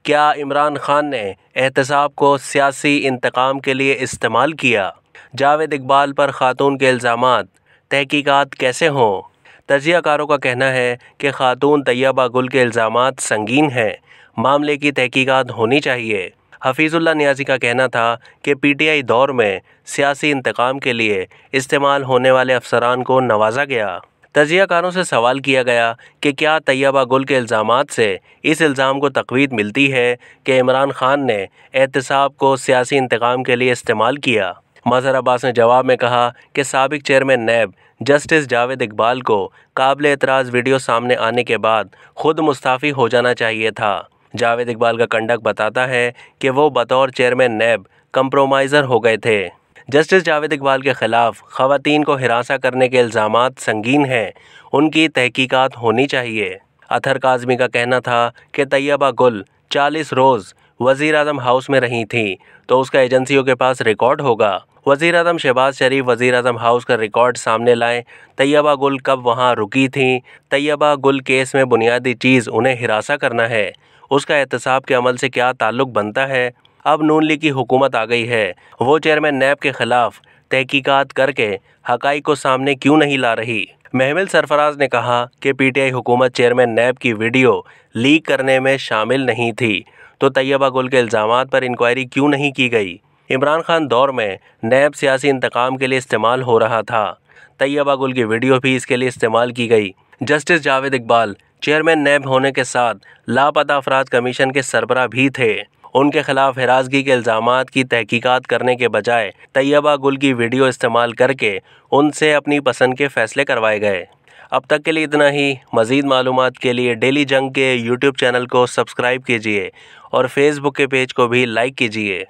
क्या इमरान खान ने एहतसाब को सियासी इंतकाम के लिए इस्तेमाल किया? जावेद इकबाल पर खातून के इल्ज़ामात, तहकीकात कैसे हों? तजियाकारों का कहना है कि खातून तैयबा गुल के इल्ज़ामात संगीन हैं, मामले की तहकीकात होनी चाहिए। हफीज़ुल्लाह नियाज़ी का कहना था कि पीटीआई दौर में सियासी इंतकाम के लिए इस्तेमाल होने वाले अफसरान को नवाजा गया। तजियाकारों से सवाल किया गया कि क्या तैयबा गुल के इल्ज़ामात से इस इल्ज़ाम को तक़वीत मिलती है कि इमरान खान ने एहतसाब को सियासी इंतकाम के लिए इस्तेमाल किया। मज़हर अब्बास ने जवाब में कहा कि साबिक़ चेयरमैन नैब जस्टिस जावेद इकबाल को काबिल एतराज़ वीडियो सामने आने के बाद खुद मुस्ताफ़ी हो जाना चाहिए था। जावेद इकबाल का कंडक्ट बताता है कि वो बतौर चेयरमैन नैब कंप्रोमाइज़र हो गए थे। जस्टिस जावेद इकबाल के ख़िलाफ़ ख़वातीन को हिरासा करने के इल्ज़ामात संगीन हैं, उनकी तहकीकात होनी चाहिए। अतहर काज़मी का कहना था कि तैयबा गुल 40 रोज़ वज़ीर-ए-आज़म हाउस में रही थी तो उसका एजेंसियों के पास रिकॉर्ड होगा। वज़ीर-ए-आज़म शहबाज शरीफ वज़ीर-ए-आज़म हाउस का रिकॉर्ड सामने लाएं। तैयबा गुल कब वहां रुकी थी? तैयबा गुल केस में बुनियादी चीज़ उन्हें हिरासा करना है। उसका एहतसाब के अमल से क्या ताल्लुक़ बनता है? अब नून लीग की हुकूमत आ गई है, वो चेयरमैन नैब के ख़िलाफ़ तहकीकात करके हक़ाइक़ को सामने क्यों नहीं ला रही? महमिल सरफराज ने कहा कि पीटीआई हुकूमत चेयरमैन नैब की वीडियो लीक करने में शामिल नहीं थी, तो तैयबा गुल के इल्ज़ामात पर इंक्वायरी क्यों नहीं की गई? इमरान खान दौर में नैब सियासी इंतकाम के लिए इस्तेमाल हो रहा था। तैयबा गुल की वीडियो भी इसके लिए इस्तेमाल की गई। जस्टिस जावेद इकबाल चेयरमैन नैब होने के साथ लापता अफराद कमीशन के सरबराह भी थे। उनके खिलाफ हिरासगी के इल्ज़ामात की तहकीकात करने के बजाय तैयबा गुल की वीडियो इस्तेमाल करके उनसे अपनी पसंद के फ़ैसले करवाए गए। अब तक के लिए इतना ही। मज़ीद मालूमात के लिए डेली जंग के यूट्यूब चैनल को सब्सक्राइब कीजिए और फेसबुक के पेज को भी लाइक कीजिए।